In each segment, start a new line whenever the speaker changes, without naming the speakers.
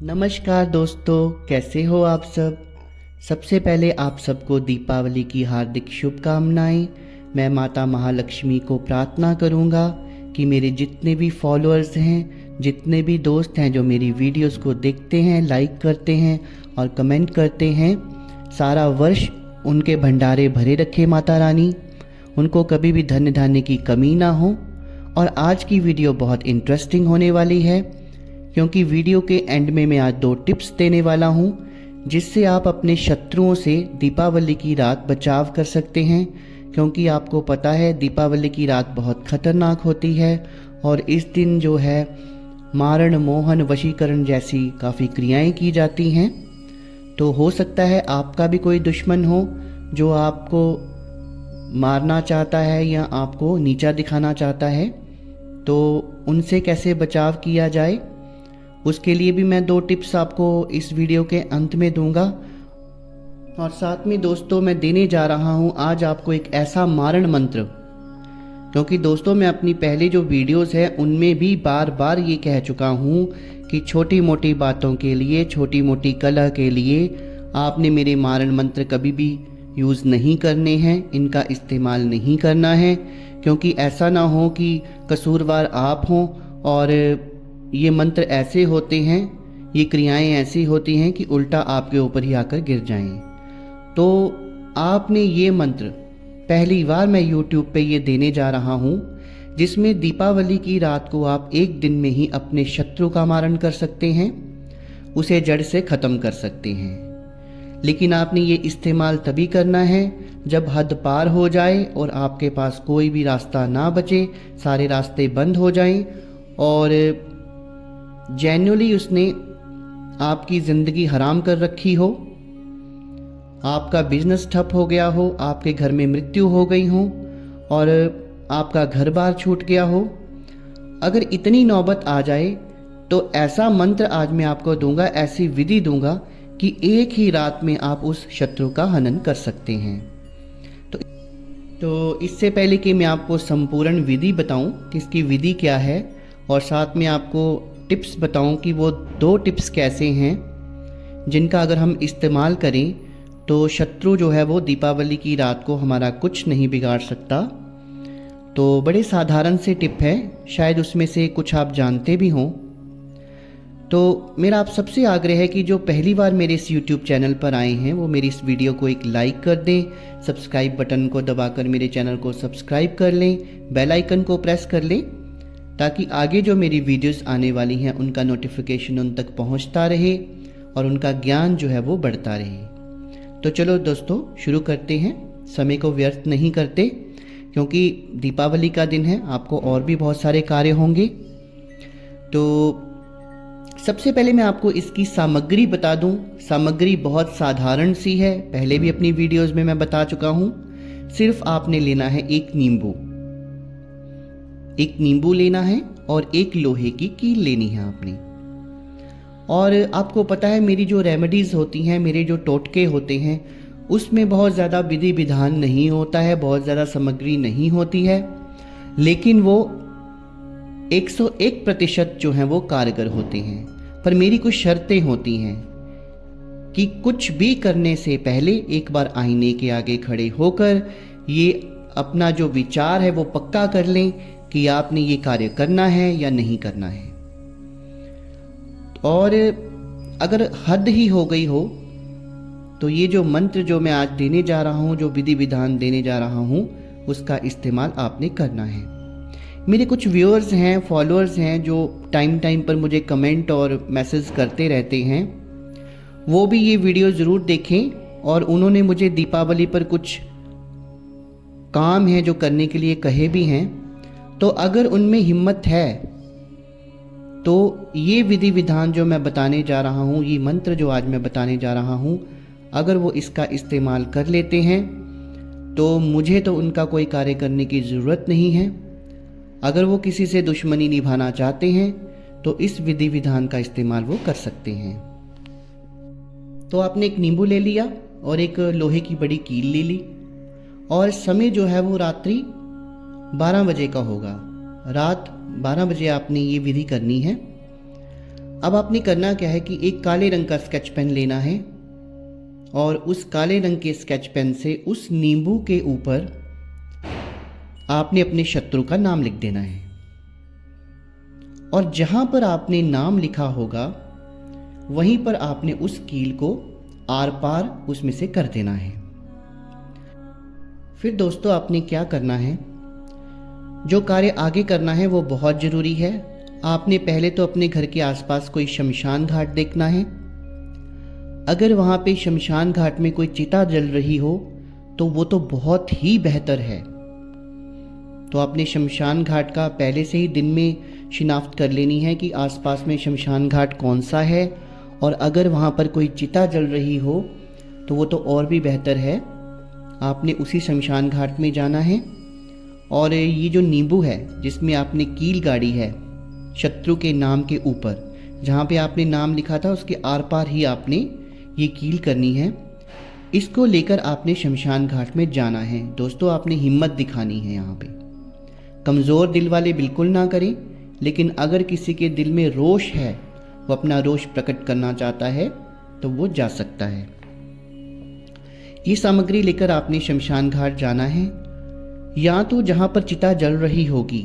नमस्कार दोस्तों, कैसे हो आप सब। सबसे पहले आप सबको दीपावली की हार्दिक शुभकामनाएं। मैं माता महालक्ष्मी को प्रार्थना करूंगा कि मेरे जितने भी फॉलोअर्स हैं, जितने भी दोस्त हैं जो मेरी वीडियोस को देखते हैं, लाइक करते हैं और कमेंट करते हैं, सारा वर्ष उनके भंडारे भरे रखे माता रानी, उनको कभी भी धन धान्य की कमी ना हो। और आज की वीडियो बहुत इंटरेस्टिंग होने वाली है क्योंकि वीडियो के एंड में मैं आज 2 टिप्स देने वाला हूँ जिससे आप अपने शत्रुओं से दीपावली की रात बचाव कर सकते हैं। क्योंकि आपको पता है दीपावली की रात बहुत खतरनाक होती है और इस दिन जो है मारण, मोहन, वशीकरण जैसी काफ़ी क्रियाएं की जाती हैं। तो हो सकता है आपका भी कोई दुश्मन हो जो आपको मारना चाहता है या आपको नीचा दिखाना चाहता है। तो उनसे कैसे बचाव किया जाए, उसके लिए भी मैं 2 टिप्स आपको इस वीडियो के अंत में दूंगा। और साथ में दोस्तों मैं देने जा रहा हूं आज आपको एक ऐसा मारण मंत्र, क्योंकि दोस्तों मैं अपनी पहले जो वीडियोस है उनमें भी बार बार ये कह चुका हूं कि छोटी मोटी बातों के लिए, छोटी मोटी कलह के लिए आपने मेरे मारण मंत्र कभी भी यूज़ नहीं करने हैं, इनका इस्तेमाल नहीं करना है। क्योंकि ऐसा ना हो कि कसूरवार आप हों और ये मंत्र ऐसे होते हैं, ये क्रियाएं ऐसी होती हैं कि उल्टा आपके ऊपर ही आकर गिर जाएं। तो आपने ये मंत्र पहली बार मैं YouTube पे ये देने जा रहा हूँ जिसमें दीपावली की रात को आप एक दिन में ही अपने शत्रु का मारण कर सकते हैं, उसे जड़ से ख़त्म कर सकते हैं। लेकिन आपने ये इस्तेमाल तभी करना है जब हद पार हो जाए और आपके पास कोई भी रास्ता ना बचे, सारे रास्ते बंद हो जाएं और जेन्युइनली उसने आपकी ज़िंदगी हराम कर रखी हो, आपका बिजनेस ठप हो गया हो, आपके घर में मृत्यु हो गई हो और आपका घर बार छूट गया हो। अगर इतनी नौबत आ जाए तो ऐसा मंत्र आज मैं आपको दूंगा, ऐसी विधि दूंगा कि एक ही रात में आप उस शत्रु का हनन कर सकते हैं। तो इससे पहले कि मैं आपको संपूर्ण विधि बताऊं कि इसकी विधि क्या है और साथ में आपको टिप्स बताऊं कि वो 2 टिप्स कैसे हैं जिनका अगर हम इस्तेमाल करें तो शत्रु जो है वो दीपावली की रात को हमारा कुछ नहीं बिगाड़ सकता। तो बड़े साधारण से टिप है, शायद उसमें से कुछ आप जानते भी हों। तो मेरा आप सबसे आग्रह है कि जो पहली बार मेरे इस YouTube चैनल पर आए हैं वो मेरी इस वीडियो को एक लाइक कर दें, सब्सक्राइब बटन को दबाकर मेरे चैनल को सब्सक्राइब कर लें, बेल आइकन को प्रेस कर लें ताकि आगे जो मेरी वीडियोस आने वाली हैं उनका नोटिफिकेशन उन तक पहुंचता रहे और उनका ज्ञान जो है वो बढ़ता रहे। तो चलो दोस्तों शुरू करते हैं, समय को व्यर्थ नहीं करते क्योंकि दीपावली का दिन है, आपको और भी बहुत सारे कार्य होंगे। तो सबसे पहले मैं आपको इसकी सामग्री बता दूं। सामग्री बहुत साधारण सी है, पहले भी अपनी वीडियोस में मैं बता चुका हूं। सिर्फ आपने लेना है एक नींबू लेना है और एक लोहे की कील लेनी है आपने। और आपको पता है मेरी जो रेमेडीज़ होती हैं, मेरे जो टोटके होते हैं, उसमें बहुत ज़्यादा विधि विधान नहीं होता है, बहुत ज़्यादा सामग्री नहीं होती है, लेकिन वो 101% जो हैं वो कारगर होते हैं। पर मेरी कुछ शर्तें होती हैं कि कुछ भी करने से पहले एक बार आईने के आगे खड़े होकर ये अपना जो विचार है वो पक्का कर लें कि आपने ये कार्य करना है या नहीं करना है। और अगर हद ही हो गई हो तो ये जो मंत्र जो मैं आज देने जा रहा हूँ, जो विधि विधान देने जा रहा हूँ, उसका इस्तेमाल आपने करना है। मेरे कुछ व्यूअर्स हैं, फॉलोअर्स हैं जो टाइम पर मुझे कमेंट और मैसेज करते रहते हैं, वो भी ये वीडियो ज़रूर देखें। और उन्होंने मुझे दीपावली पर कुछ काम है जो करने के लिए कहे भी हैं। तो अगर उनमें हिम्मत है तो ये विधि विधान जो मैं बताने जा रहा हूँ, ये मंत्र जो आज मैं बताने जा रहा हूँ, अगर वो इसका इस्तेमाल कर लेते हैं तो मुझे तो उनका कोई कार्य करने की ज़रूरत नहीं है। अगर वो किसी से दुश्मनी निभाना चाहते हैं तो इस विधि विधान का इस्तेमाल वो कर सकते हैं। तो आपने एक नींबू ले लिया और एक लोहे की बड़ी कील ले ली और समय जो है वो रात्रि 12 बजे का होगा। रात 12 बजे आपने ये विधि करनी है। अब आपने करना क्या है कि एक काले रंग का स्केच पेन लेना है और उस काले रंग के स्केच पेन से उस नींबू के ऊपर आपने अपने शत्रु का नाम लिख देना है। और जहां पर आपने नाम लिखा होगा वहीं पर आपने उस कील को आर पार उसमें से कर देना है। फिर दोस्तों आपने क्या करना है, जो कार्य आगे करना है वो बहुत ज़रूरी है। आपने पहले तो अपने घर के आसपास कोई शमशान घाट देखना है। अगर वहाँ पे शमशान घाट में कोई चिता जल रही हो तो वो तो बहुत ही बेहतर है। तो आपने शमशान घाट का पहले से ही दिन में शिनाख्त कर लेनी है कि आसपास में शमशान घाट कौन सा है, और अगर वहाँ पर कोई चिता जल रही हो तो वो तो और भी बेहतर है। आपने उसी शमशान घाट में जाना है और ये जो नींबू है जिसमें आपने कील गाड़ी है शत्रु के नाम के ऊपर, जहाँ पे आपने नाम लिखा था उसके आर पार ही आपने ये कील करनी है। इसको लेकर आपने शमशान घाट में जाना है। दोस्तों आपने हिम्मत दिखानी है। यहाँ पे कमज़ोर दिल वाले बिल्कुल ना करें, लेकिन अगर किसी के दिल में रोष है, वो अपना रोष प्रकट करना चाहता है, तो वो जा सकता है। ये सामग्री लेकर आपने शमशान घाट जाना है, या तो जहाँ पर चिता जल रही होगी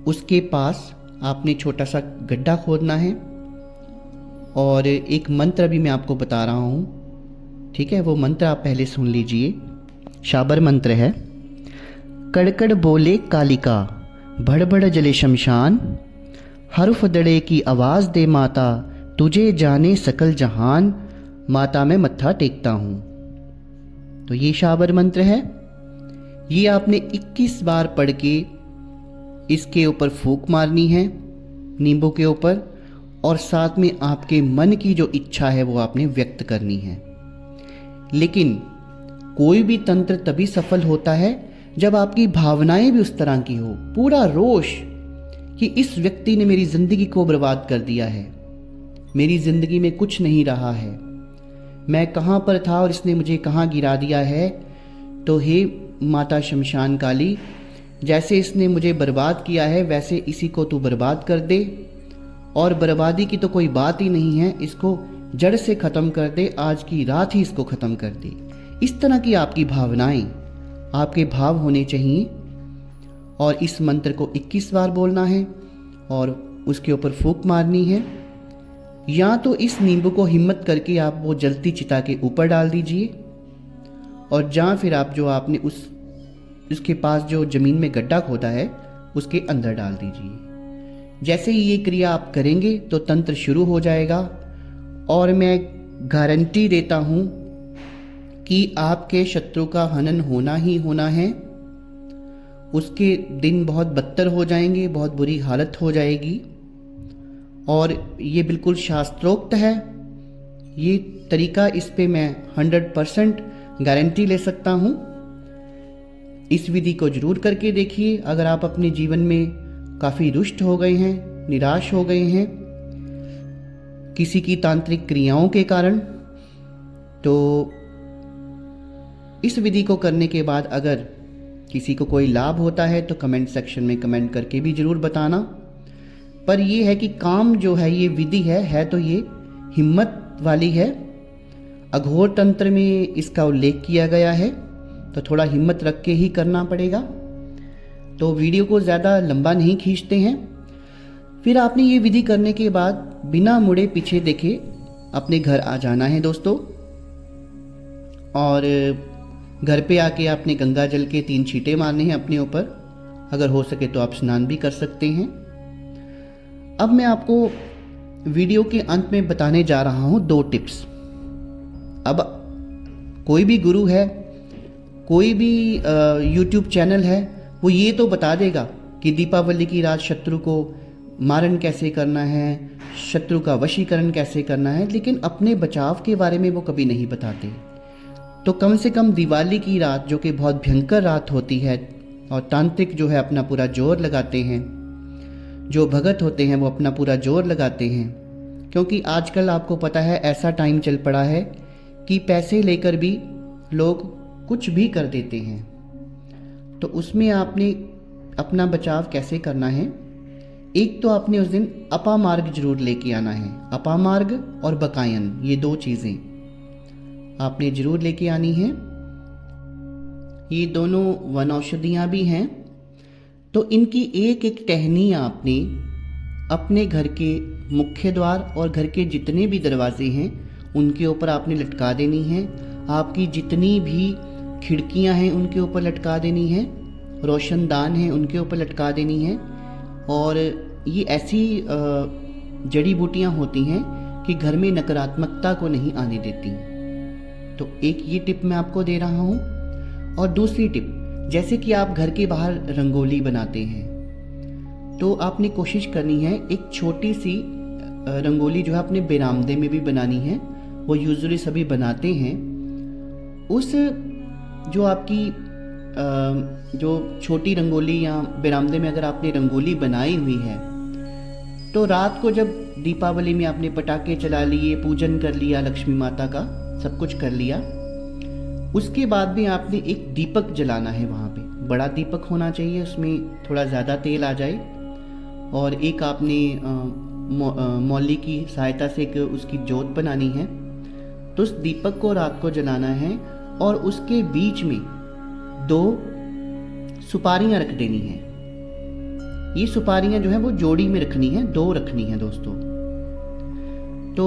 उसके पास आपने छोटा सा गड्ढा खोदना है। और एक मंत्र भी मैं आपको बता रहा हूँ, ठीक है? वो मंत्र आप पहले सुन लीजिए। शाबर मंत्र है। कड़कड़ बोले कालिका, भड़बड़ जले शमशान, हर्फ दड़े की आवाज़ दे माता, तुझे जाने सकल जहान, माता मैं मत्था टेकता हूँ। तो ये शाबर मंत्र है। ये आपने 21 बार पढ़ के इसके ऊपर फूंक मारनी है नींबू के ऊपर, और साथ में आपके मन की जो इच्छा है वो आपने व्यक्त करनी है। लेकिन कोई भी तंत्र तभी सफल होता है जब आपकी भावनाएं भी उस तरह की हो, पूरा रोष कि इस व्यक्ति ने मेरी ज़िंदगी को बर्बाद कर दिया है, मेरी ज़िंदगी में कुछ नहीं रहा है, मैं कहाँ पर था और इसने मुझे कहाँ गिरा दिया है। तो हे माता शमशान काली, जैसे इसने मुझे बर्बाद किया है वैसे इसी को तू बर्बाद कर दे, और बर्बादी की तो कोई बात ही नहीं है, इसको जड़ से ख़त्म कर दे, आज की रात ही इसको ख़त्म कर दे। इस तरह की आपकी भावनाएं, आपके भाव होने चाहिए। और इस मंत्र को 21 बार बोलना है और उसके ऊपर फूंक मारनी है। या तो इस नींबू को हिम्मत करके आप वो जलती चिता के ऊपर डाल दीजिए, और या फिर आप जो आपने उसके पास जो ज़मीन में गड्ढा खोदा है उसके अंदर डाल दीजिए। जैसे ही ये क्रिया आप करेंगे तो तंत्र शुरू हो जाएगा, और मैं गारंटी देता हूँ कि आपके शत्रु का हनन होना ही होना है। उसके दिन बहुत बदतर हो जाएंगे, बहुत बुरी हालत हो जाएगी। और ये बिल्कुल शास्त्रोक्त है ये तरीका, इस पे मैं 100% गारंटी ले सकता हूँ। इस विधि को जरूर करके देखिए। अगर आप अपने जीवन में काफ़ी रुष्ट हो गए हैं, निराश हो गए हैं किसी की तांत्रिक क्रियाओं के कारण, तो इस विधि को करने के बाद अगर किसी को कोई लाभ होता है तो कमेंट सेक्शन में कमेंट करके भी ज़रूर बताना। पर यह है कि काम जो है, ये विधि है तो ये हिम्मत वाली है। अघोर तंत्र में इसका उल्लेख किया गया है, तो थोड़ा हिम्मत रख के ही करना पड़ेगा। तो वीडियो को ज़्यादा लंबा नहीं खींचते हैं। फिर आपने ये विधि करने के बाद बिना मुड़े पीछे देखे अपने घर आ जाना है दोस्तों। और घर पे आके आपने गंगा जल के 3 छींटे मारने हैं अपने ऊपर। अगर हो सके तो आप स्नान भी कर सकते हैं। अब मैं आपको वीडियो के अंत में बताने जा रहा हूँ 2 टिप्स। अब कोई भी गुरु है, कोई भी YouTube चैनल है, वो ये तो बता देगा कि दीपावली की रात शत्रु को मारण कैसे करना है, शत्रु का वशीकरण कैसे करना है, लेकिन अपने बचाव के बारे में वो कभी नहीं बताते। तो कम से कम दिवाली की रात, जो कि बहुत भयंकर रात होती है, और तांत्रिक जो है अपना पूरा जोर लगाते हैं, जो भगत होते हैं वो अपना पूरा जोर लगाते हैं, क्योंकि आजकल आपको पता है ऐसा टाइम चल पड़ा है कि पैसे लेकर भी लोग कुछ भी कर देते हैं। तो उसमें आपने अपना बचाव कैसे करना है एक तो आपने उस दिन अपामार्ग जरूर लेके आना है। अपामार्ग और बकायन, ये 2 चीज़ें आपने जरूर लेके आनी हैं। ये दोनों वनौषधियाँ भी हैं, तो इनकी एक एक टहनी आपने अपने घर के मुख्य द्वार और घर के जितने भी दरवाजे हैं उनके ऊपर आपने लटका देनी है। आपकी जितनी भी खिड़कियां हैं उनके ऊपर लटका देनी है, रोशनदान हैं उनके ऊपर लटका देनी है। और ये ऐसी जड़ी बूटियां होती हैं कि घर में नकारात्मकता को नहीं आने देती। तो एक ये टिप मैं आपको दे रहा हूँ। और दूसरी टिप, जैसे कि आप घर के बाहर रंगोली बनाते हैं तो आपने कोशिश करनी है एक छोटी सी रंगोली जो है अपने बरामदे में भी बनानी है। वो यूजुअली सभी बनाते हैं। उस जो आपकी जो छोटी रंगोली या बरामदे में अगर आपने रंगोली बनाई हुई है तो रात को जब दीपावली में आपने पटाखे चला लिए, पूजन कर लिया लक्ष्मी माता का, सब कुछ कर लिया, उसके बाद भी आपने एक दीपक जलाना है वहाँ पे। बड़ा दीपक होना चाहिए, उसमें थोड़ा ज़्यादा तेल आ जाए। और एक आपने मौली की सहायता से एक उसकी जोत बनानी है। तो उस दीपक को रात को जलाना है और उसके बीच में 2 सुपारियां रख देनी है। ये सुपारियां जो है वो जोड़ी में रखनी है, 2 रखनी है दोस्तों। तो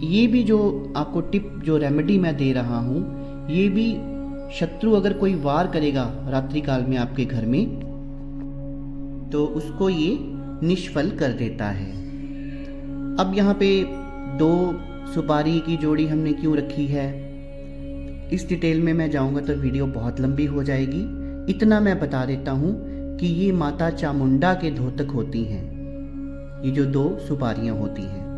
ये भी जो आपको टिप, जो रेमेडी मैं दे रहा हूँ, ये भी शत्रु अगर कोई वार करेगा रात्रि काल में आपके घर में तो उसको ये निष्फल कर देता है। अब यहाँ पे 2 सुपारी की जोड़ी हमने क्यों रखी है, इस डिटेल में मैं जाऊंगा तो वीडियो बहुत लंबी हो जाएगी। इतना मैं बता देता हूँ कि ये माता चामुंडा के द्योतक होती हैं, ये जो 2 सुपारियाँ होती हैं।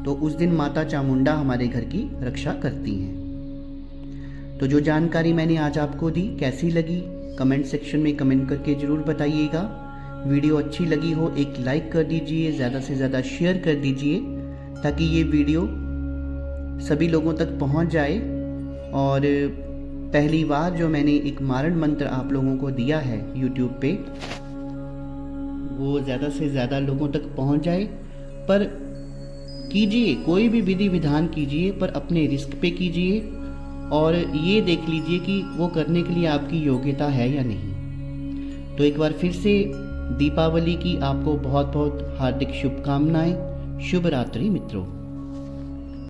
तो उस दिन माता चामुंडा हमारे घर की रक्षा करती हैं। तो जो जानकारी मैंने आज आपको दी कैसी लगी कमेंट सेक्शन में कमेंट करके ज़रूर बताइएगा। वीडियो अच्छी लगी हो एक लाइक कर दीजिए, ज़्यादा से ज़्यादा शेयर कर दीजिए ताकि ये वीडियो सभी लोगों तक पहुंच जाए। और पहली बार जो मैंने एक मारण मंत्र आप लोगों को दिया है YouTube पे, वो ज़्यादा से ज़्यादा लोगों तक पहुंच जाए। पर कीजिए, कोई भी विधि विधान कीजिए पर अपने रिस्क पे कीजिए और ये देख लीजिए कि वो करने के लिए आपकी योग्यता है या नहीं। तो एक बार फिर से दीपावली की आपको बहुत बहुत हार्दिक शुभकामनाएं। शुभ रात्रि मित्रों।